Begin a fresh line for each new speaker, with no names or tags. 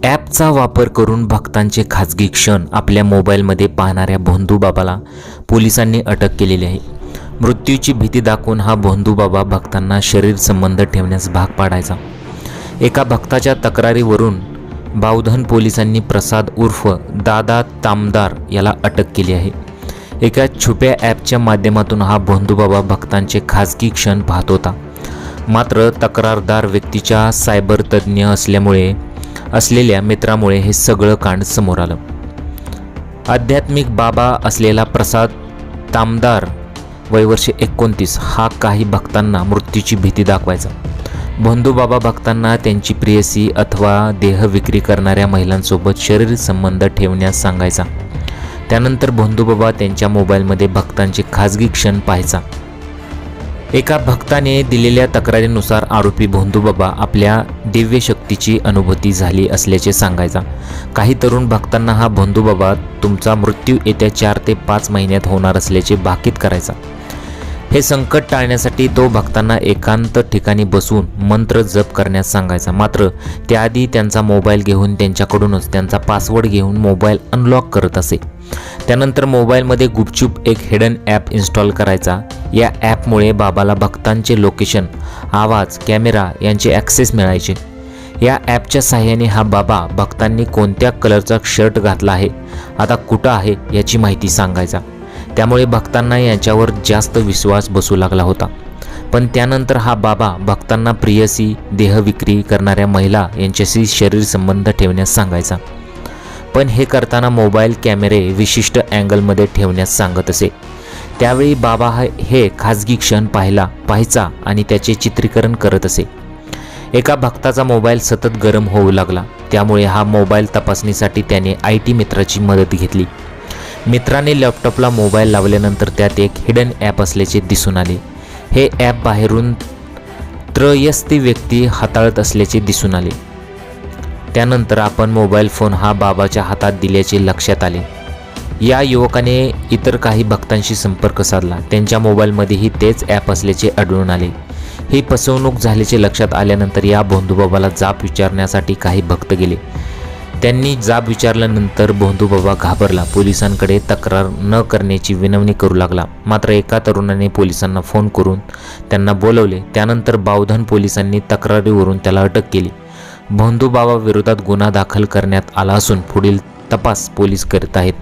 ॲपचा वापर करून भक्तांचे खाजगी क्षण आपल्या मोबाईलमध्ये पाहणाऱ्या भोंदूबाबाला पोलिसांनी अटक केलेली आहे. मृत्यूची भीती दाखवून हा भोंदूबाबा भक्तांना शरीर संबंध ठेवण्यास भाग पाडायचा. एका भक्ताच्या तक्रारीवरून बावधन पोलिसांनी प्रसाद उर्फ दादा तामदार याला अटक केली आहे. एका छुप्या ॲपच्या माध्यमातून हा भोंदूबाबा भक्तांचे खाजगी क्षण पाहत होता. मात्र तक्रारदार व्यक्तीच्या सायबर तज्ज्ञ असलेल्या मित्रामुळे हे सगळं कांड समोर आलं. आध्यात्मिक बाबा असलेला प्रसाद तामदार वय वर्ष 29 हा काही भक्तांना मृत्यूची भीती दाखवायचा. भोंदूबाबा भक्तांना त्यांची प्रेयसी अथवा देह विक्री करणाऱ्या महिलांसोबत शरीर संबंध ठेवण्यास सांगायचा. त्यानंतर भोंदूबाबा त्यांच्या मोबाईलमध्ये भक्तांचे खाजगी क्षण पाहायचा. एका भक्ताने दिलेल्या तक्रारीनुसार आरोपी भोंदूबाबा आपल्या दिव्य शक्तीची अनुभूती झाली असल्याचे सांगायचा. काही तरुण भक्तांना हा भोंदूबाबा तुमचा मृत्यू येत्या 4 ते 5 महिन्यात होणार असल्याचे भाकीत करायचा. हे संकट टाळण्यासाठी तो भक्तांना एकांत ठिकाणी बसून मंत्र जप करण्यास सांगायचा. मात्र त्याआधी त्यांचा मोबाईल घेऊन त्यांच्याकडूनच त्यांचा पासवर्ड घेऊन मोबाईल अनलॉक करत असे. त्यानंतर मोबाईलमध्ये गुपचूप एक हिडन ॲप इन्स्टॉल करायचा. या ॲपमुळे बाबाला भक्तांचे लोकेशन, आवाज, कॅमेरा यांचे ॲक्सेस मिळायचे. या ॲपच्या साहाय्याने हा बाबा भक्तांनी कोणत्या कलरचा शर्ट घातला आहे, आता कुठं आहे याची माहिती सांगायचा. त्यामुळे भक्तांना यांच्यावर जास्त विश्वास बसू लागला होता. पण त्यानंतर हा बाबा भक्तांना प्रेयसी, देहविक्री करणाऱ्या महिला यांच्याशी शरीर संबंध ठेवण्यास सांगायचा. पण हे करताना मोबाईल कॅमेरे विशिष्ट अँगलमध्ये ठेवण्यास सांगत असे. त्यावेळी बाबा हे खाजगी क्षण पाहायचा आणि त्याचे चित्रीकरण करत असे. एका भक्ताचा मोबाईल सतत गरम होऊ लागला. त्यामुळे हा मोबाईल तपासणीसाठी त्याने IT मित्राची मदत घेतली. मित्राने लॅपटॉपला मोबाईल लावल्यानंतर त्यात एक हिडन ॲप असल्याचे दिसून आले. हे ॲप बाहेरून त्रयस्थ व्यक्ती हाताळत असल्याचे दिसून आले. त्यानंतर आपण मोबाईल फोन हा बाबाच्या हातात दिल्याचे लक्षात आले. या युवकाने इतर काही भक्तांशी संपर्क साधला. त्यांच्या मोबाईलमध्येही तेच ॲप असल्याचे आढळून आले. ही फसवणूक झाल्याचे लक्षात आल्यानंतर या भोंदूबाबाला जाब विचारण्यासाठी काही भक्त गेले. त्यांनी जाब विचारल्यानंतर भोंदूबाबा घाबरला. पोलिसांकडे तक्रार न करण्याची विनवणी करू लागला. मात्र एका तरुणाने पोलिसांना फोन करून त्यांना बोलवले. त्यानंतर बावधन पोलिसांनी तक्रारीवरून त्याला अटक केली. भोंदूबाबा विरोधात गुन्हा दाखल करण्यात आला असून पुढील तपास पोलीस करत आहेत.